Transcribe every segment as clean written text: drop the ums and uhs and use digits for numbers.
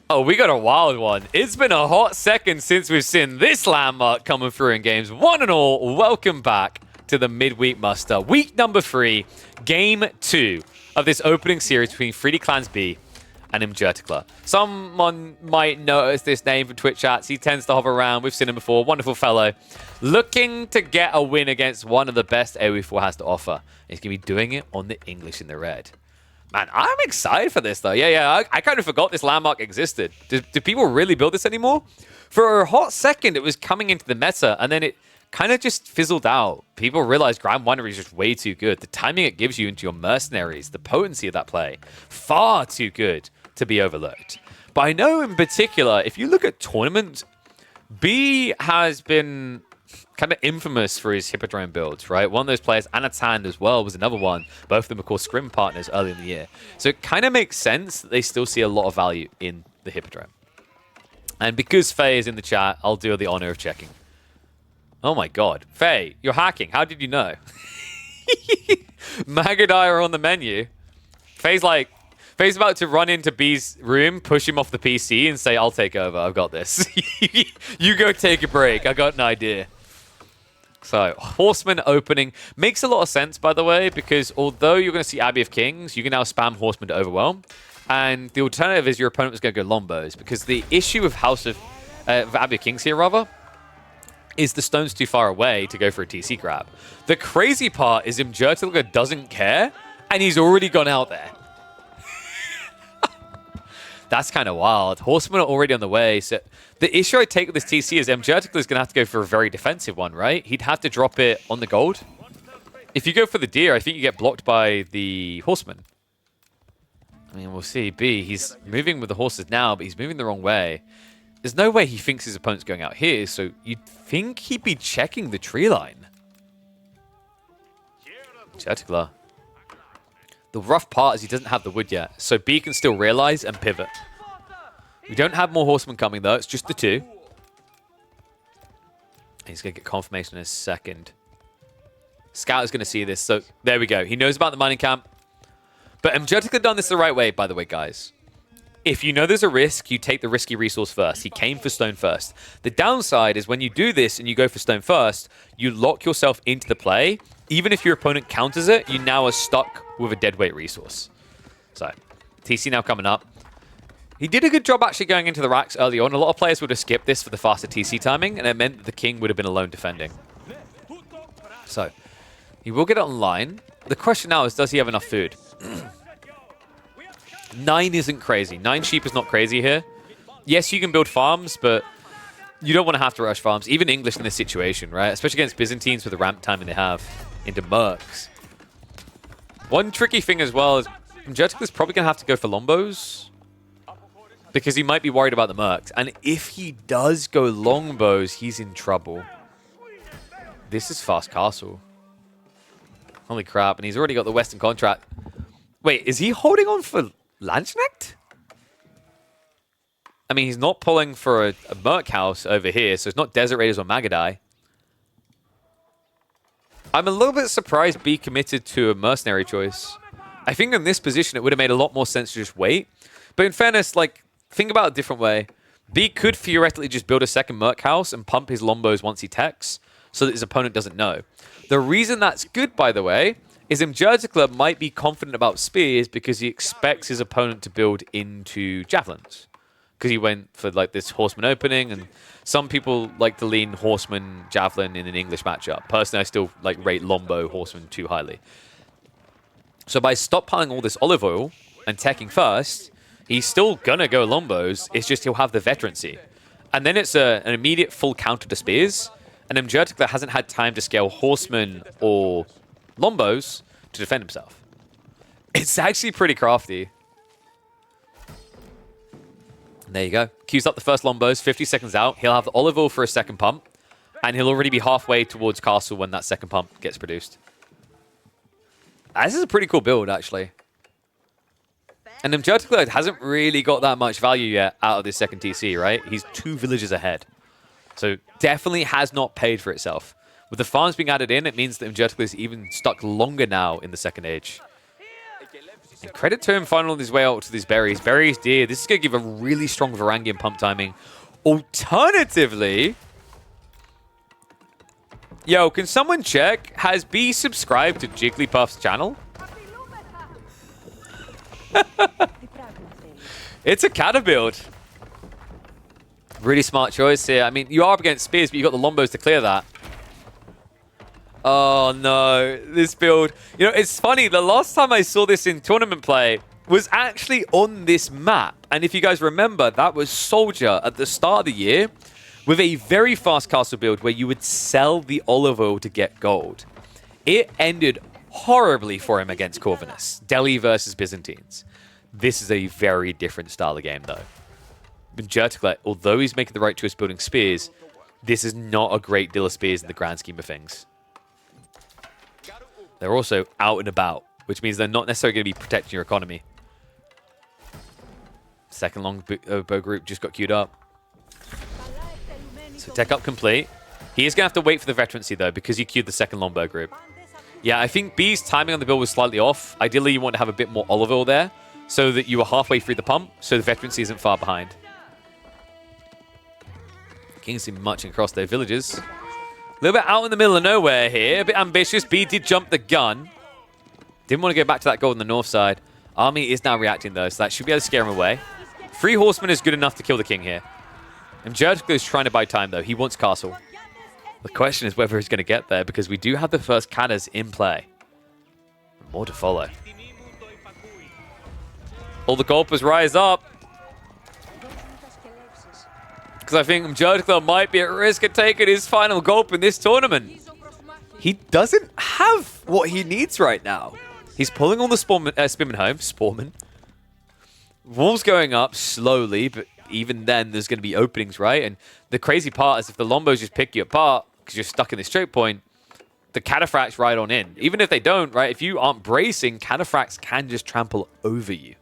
Oh, we got a wild one. It's been a hot second since we've seen this landmark coming through in games. One and all, welcome back to the midweek muster. Week number 3, game 2 of this opening series between 3D Clans B and Imjertikla. Someone might notice this name from Twitch chats. He tends to hover around. We've seen him before. Wonderful fellow. Looking to get a win against one of the best AoE4 has to offer. He's going to be doing it on the English in the red. Man, I'm excited for this, though. Yeah, I kind of forgot this landmark existed. Do people really build this anymore? For a hot second, it was coming into the meta, and then it kind of just fizzled out. People realized Grand Winery is just way too good. The timing it gives you into your mercenaries, the potency of that play, far too good to be overlooked. But I know in particular, if you look at tournament, B has been kind of infamous for his Hippodrome builds, right? One of those players, Anatan as well, was another one. Both of them, of course, scrim partners early in the year. So it kind of makes sense that they still see a lot of value in the Hippodrome. And because Faye is in the chat, I'll do the honor of checking. Oh my god. Faye, you're hacking. How did you know? Magadai are on the menu. Faye's about to run into B's room, push him off the PC, and say, I'll take over. I've got this. You go take a break. I got an idea. So, Horseman opening makes a lot of sense, by the way, because although you're going to see Abbey of Kings, you can now spam Horseman to overwhelm. And the alternative is your opponent is going to go Lombos, because the issue with Abbey of Kings here, rather, is the stone's too far away to go for a TC grab. The crazy part is Imjertikla doesn't care, and he's already gone out there. That's kind of wild. Horsemen are already on the way. So the issue I take with this TC is Imjertikla is going to have to go for a very defensive one, right? He'd have to drop it on the gold. If you go for the deer, I think you get blocked by the horseman. I mean, we'll see. B, he's moving with the horses now, but he's moving the wrong way. There's no way he thinks his opponent's going out here, so you'd think he'd be checking the tree line. Imjertikla. The rough part is he doesn't have the wood yet, so B can still realize and pivot. We don't have more horsemen coming, though. It's just the 2. He's going to get confirmation in a second. Scout is going to see this, so there we go. He knows about the mining camp. But Imjertikla done this the right way, by the way, guys. If you know there's a risk, you take the risky resource first. He came for stone first. The downside is when you do this and you go for stone first, you lock yourself into the play. Even if your opponent counters it, you now are stuck with a deadweight resource. So, TC now coming up. He did a good job actually going into the racks early on. A lot of players would have skipped this for the faster TC timing, and it meant that the king would have been alone defending. So, he will get it online. The question now is, does he have enough food? 9 isn't crazy. 9 sheep is not crazy here. Yes, you can build farms, but you don't want to have to rush farms. Even English in this situation, right? Especially against Byzantines with the ramp timing they have into mercs. One tricky thing as well is Imjertikla's probably going to have to go for Lombos because he might be worried about the mercs. And if he does go Longbows, he's in trouble. This is fast castle. Holy crap. And he's already got the Western contract. Wait, is he holding on for Landsknecht? I mean, he's not pulling for a Merc house over here, so it's not Desert Raiders or Magadai. I'm a little bit surprised B committed to a mercenary choice. I think in this position, it would have made a lot more sense to just wait. But in fairness, like, think about it a different way. B could theoretically just build a second Merc house and pump his Lombos once he techs, so that his opponent doesn't know. The reason that's good, by the way, is Imjertikla might be confident about spears because he expects his opponent to build into javelins. Because he went for like this horseman opening, and some people like to lean horseman javelin in an English matchup. Personally, I still like rate Lombo horseman too highly. So by stockpiling all this olive oil and teching first, he's still gonna go Lombos. It's just he'll have the veterancy, and then it's an immediate full counter to spears. And Imjertikla hasn't had time to scale horseman or Lombos to defend himself. It's actually pretty crafty. There you go. Queues up the first Lombos, 50 seconds out. He'll have the olive oil for a second pump, and he'll already be halfway towards castle when that second pump gets produced. This is a pretty cool build, actually. And Imjertikla hasn't really got that much value yet out of this second TC, right? He's 2 villages ahead. So definitely has not paid for itself. With the farms being added in, it means that Imjertikla is even stuck longer now in the second age. And credit to him finding his way out to these berries. Berries deer. This is going to give a really strong Varangian pump timing. Alternatively... Yo, can someone check? Has B subscribed to Jigglypuff's channel? It's a Kata build. Really smart choice here. I mean, you are up against spears, but you got the Lombos to clear that. Oh no, this build. You know, it's funny. The last time I saw this in tournament play was actually on this map. And if you guys remember, that was Soldier at the start of the year with a very fast castle build where you would sell the olive oil to get gold. It ended horribly for him against Corvinus. Delhi versus Byzantines. This is a very different style of game, though. Minjerticler, although he's making the right choice building spears, this is not a great deal of spears in the grand scheme of things. They're also out and about, which means they're not necessarily going to be protecting your economy. Second longbow group just got queued up. So tech up complete. He is going to have to wait for the veterancy, though, because he queued the second longbow group. Yeah, I think B's timing on the build was slightly off. Ideally, you want to have a bit more olive oil there so that you are halfway through the pump, so the veterancy isn't far behind. Kings seem marching across their villages. A little bit out in the middle of nowhere here. A bit ambitious. B did jump the gun. Didn't want to go back to that gold on the north side. Army is now reacting, though, so that should be able to scare him away. 3 horsemen is good enough to kill the king here. And Jurgla is trying to buy time, though. He wants castle. The question is whether he's going to get there, because we do have the first Katas in play. More to follow. All the golpers rise up. Because I think Jurgla might be at risk of taking his final gulp in this tournament. He doesn't have what he needs right now. He's pulling on the Spearman home. Sporman. Walls going up slowly, but even then there's going to be openings, right? And the crazy part is if the Lombos just pick you apart because you're stuck in this straight point, the Cataphracts ride on in. Even if they don't, right? If you aren't bracing, Cataphracts can just trample over you.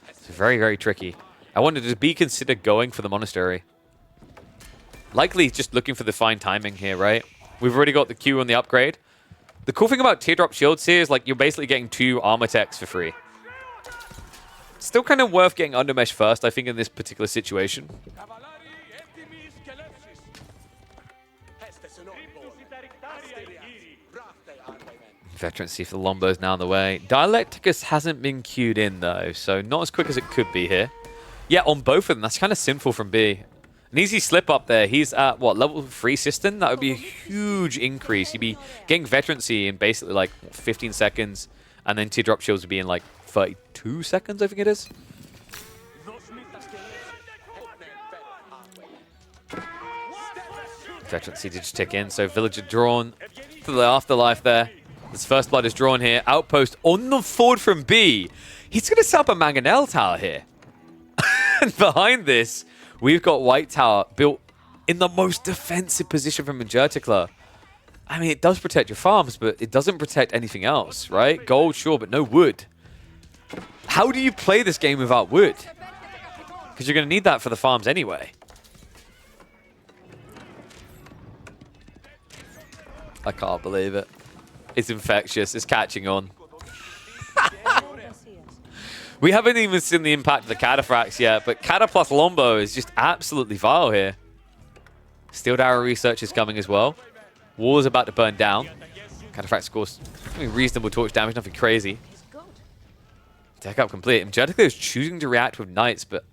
It's very, very tricky. I wonder, does B consider going for the monastery? Likely just looking for the fine timing here, right? We've already got the Q on the upgrade. The cool thing about teardrop shields here is like you're basically getting 2 armor techs for free. Still kind of worth getting undermesh first, I think, in this particular situation. Veterancy for the Lombos now on the way. Dialecticus hasn't been queued in, though, so not as quick as it could be here. Yeah, on both of them. That's kind of sinful from B. An easy slip up there. He's at, what, level 3 system? That would be a huge increase. You'd be getting veterancy in basically, like, 15 seconds, and then teardrop shields would be in, like, 32 seconds, I think it is. Veterancy did just tick in, so villager drawn to the afterlife there. This first blood is drawn here. Outpost on the forward from B. He's going to set up a Mangonel tower here. And behind this, we've got White Tower built in the most defensive position from Minjerticler. I mean, it does protect your farms, but it doesn't protect anything else, right? Gold, sure, but no wood. How do you play this game without wood? Because you're going to need that for the farms anyway. I can't believe it. It's infectious. It's catching on. We haven't even seen the impact of the Cataphracts yet, but Cata plus Lombo is just absolutely vile here. Steel Arrow research is coming as well. Wall is about to burn down. Cataphract scores reasonable torch damage, nothing crazy. Deck up complete. Minjerticler is choosing to react with Knights, but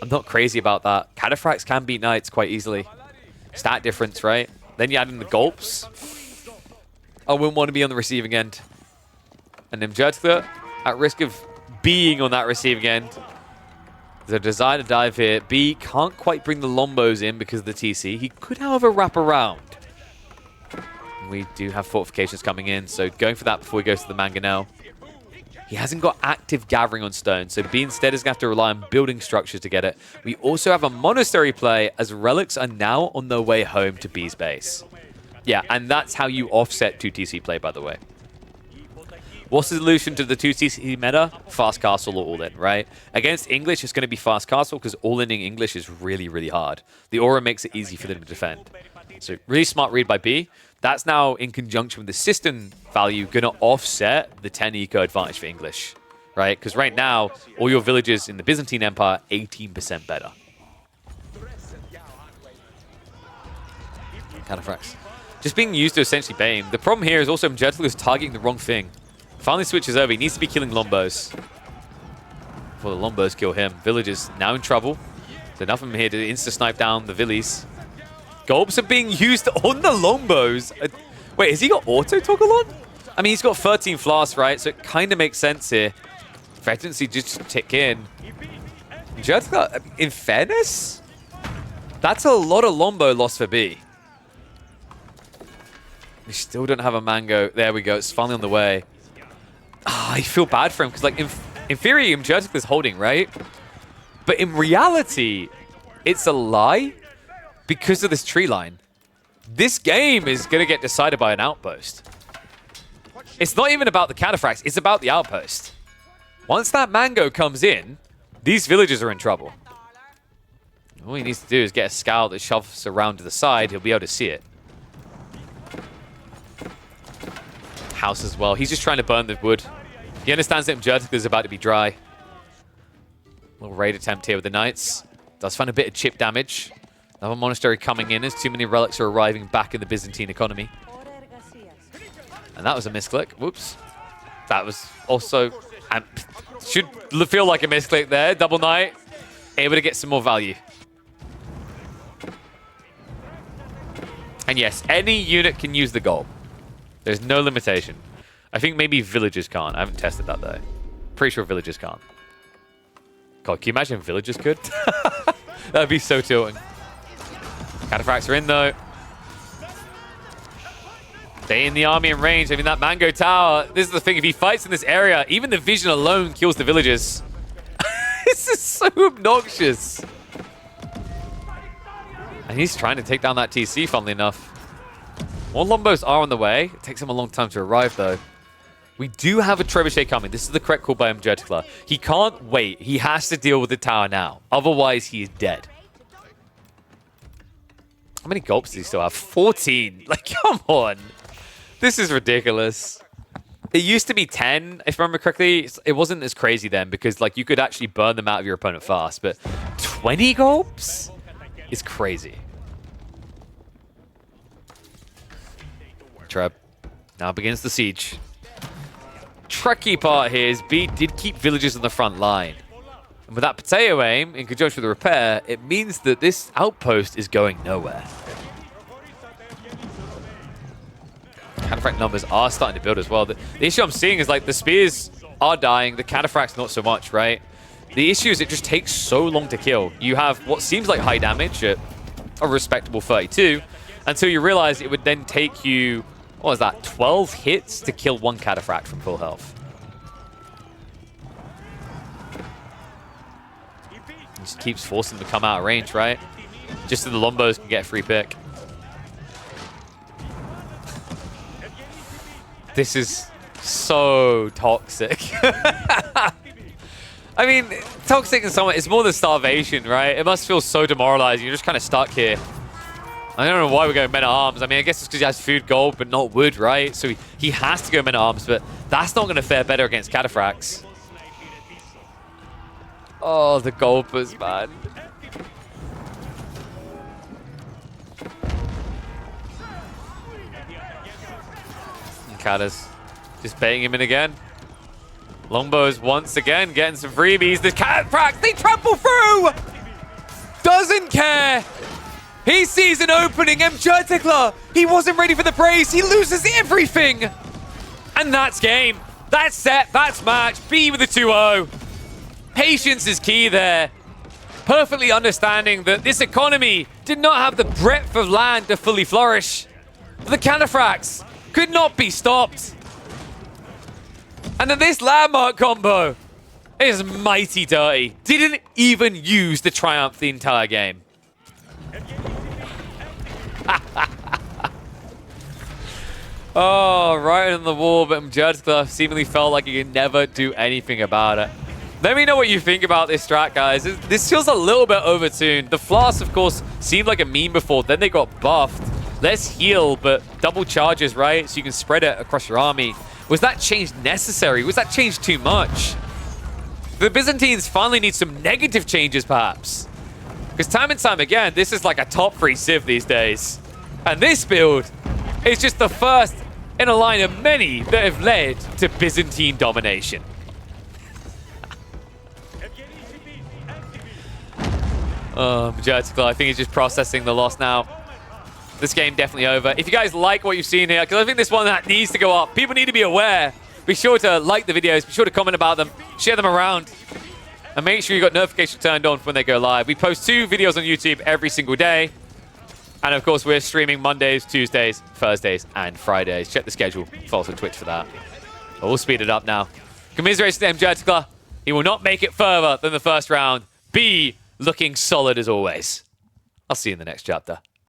I'm not crazy about that. Cataphracts can beat Knights quite easily. Stat difference, right? Then you add in the gulps. I wouldn't want to be on the receiving end. And Minjerticler at risk of being on that receiving end. There's a desire to dive here. B can't quite bring the Lombos in because of the TC. He could, however, wrap around. We do have fortifications coming in, so going for that before he goes to the Mangonel. He hasn't got active gathering on stone, so B instead is going to have to rely on building structures to get it. We also have a monastery play, as relics are now on their way home to B's base. Yeah, and that's how you offset 2 TC play, by the way. What's the solution to the 2 TC meta? Fast castle or all-in, right? Against English, it's going to be fast castle, because all-inning English is really, really hard. The aura makes it easy for them to defend. So really smart read by B. That's now, in conjunction with the system value, going to offset the 10 eco advantage for English. right? Because right now, all your villages in the Byzantine Empire, 18% better. Cataphracts. Just being used to essentially bait him. The problem here is also Mjertl is targeting the wrong thing. Finally switches over. He needs to be killing Lombos. Before the Lombos kill him. Villagers now in trouble. There's enough of them here to insta-snipe down the Villies. Gulps are being used on the Lombos. Wait, has he got auto-toggle on? I mean, he's got 13 flasks, right? So it kind of makes sense here. Veterancy just tick in. Mjertl, in fairness, that's a lot of Lombo lost for B. We still don't have a mango. There we go. It's finally on the way. I feel bad for him because, like, in theory, Mjertl is holding, right? But in reality, it's a lie because of this tree line. This game is going to get decided by an outpost. It's not even about the cataphracts. It's about the outpost. Once that mango comes in, these villagers are in trouble. All he needs to do is get a scout that shoves around to the side. He'll be able to see it. House as well. He's just trying to burn the wood. He understands that Mjertl is about to be dry. Little raid attempt here with the Knights. Does find a bit of chip damage. Another monastery coming in as too many relics are arriving back in the Byzantine economy. And that was a misclick. Whoops. That was also... should feel like a misclick there. Double Knight. Able to get some more value. And yes, any unit can use the goal. There's no limitation. I think maybe villagers can't. I haven't tested that though. Pretty sure villagers can't. God, can you imagine if villagers could? That'd be so tilting. Cataphracts are in though. Stay in the army in range. I mean, that Mango Tower, this is the thing. If he fights in this area, even the vision alone kills the villagers. This is so obnoxious. And he's trying to take down that TC, funnily enough. More Lombos are on the way. It takes him a long time to arrive, though. We do have a trebuchet coming. This is the correct call by Mjertl. He can't wait. He has to deal with the tower now. Otherwise, he is dead. How many gulps does he still have? 14. Like, come on. This is ridiculous. It used to be 10, if I remember correctly. It wasn't as crazy then because, like, you could actually burn them out of your opponent fast. But 20 gulps is crazy. Treb now begins the siege. Tricky part here is B did keep villagers on the front line. And with that potato aim, in conjunction with the repair, it means that this outpost is going nowhere. Cataphract numbers are starting to build as well. The issue I'm seeing is, like, the spears are dying, the cataphracts not so much, right? The issue is it just takes so long to kill. You have what seems like high damage at a respectable 32, until you realize it would then take you, what was that, 12 hits to kill one cataphract from full health. He just keeps forcing them to come out of range, right? Just so the Lombos can get a free pick. This is so toxic. I mean, toxic in some way, it's more than starvation, right? It must feel so demoralizing. You're just kind of stuck here. I don't know why we're going men-at-arms. I mean, I guess it's because he has food, gold, but not wood, right? So he has to go men-at-arms, but that's not going to fare better against cataphracts. Oh, the gulpers, man. Catas just baiting him in again. Longbows once again getting some freebies. The cataphracts, they trample through! Doesn't care! He sees an opening. Mjertl, he wasn't ready for the brace. He loses everything. And that's game. That's set. That's match. B with a 2-0. Patience is key there. Perfectly understanding that this economy did not have the breadth of land to fully flourish. The cataphracts could not be stopped. And then this landmark combo is mighty dirty. Didn't even use the triumph the entire game. Oh, right on the wall, but Mjertl seemingly felt like he could never do anything about it. Let me know what you think about this strat, guys. This feels a little bit overtuned. The flasks, of course, seemed like a meme before. Then they got buffed. Less heal, but double charges, right? So you can spread it across your army. Was that change necessary? Was that change too much? The Byzantines finally need some negative changes, perhaps. Because time and time again, this is like a top 3 Civ these days. And this build is just the first in a line of many that have led to Byzantine domination. Majertical, I think he's just processing the loss now. This game definitely over. If you guys like what you've seen here, because I think this one that needs to go up, people need to be aware. Be sure to like the videos, be sure to comment about them, share them around, and make sure you got notifications turned on for when they go live. We post 2 videos on YouTube every single day. And of course, we're streaming Mondays, Tuesdays, Thursdays, and Fridays. Check the schedule. Follow us on Twitch for that. But we'll speed it up now. Commiserations to Majertical. He will not make it further than the first round. B looking solid as always. I'll see you in the next chapter.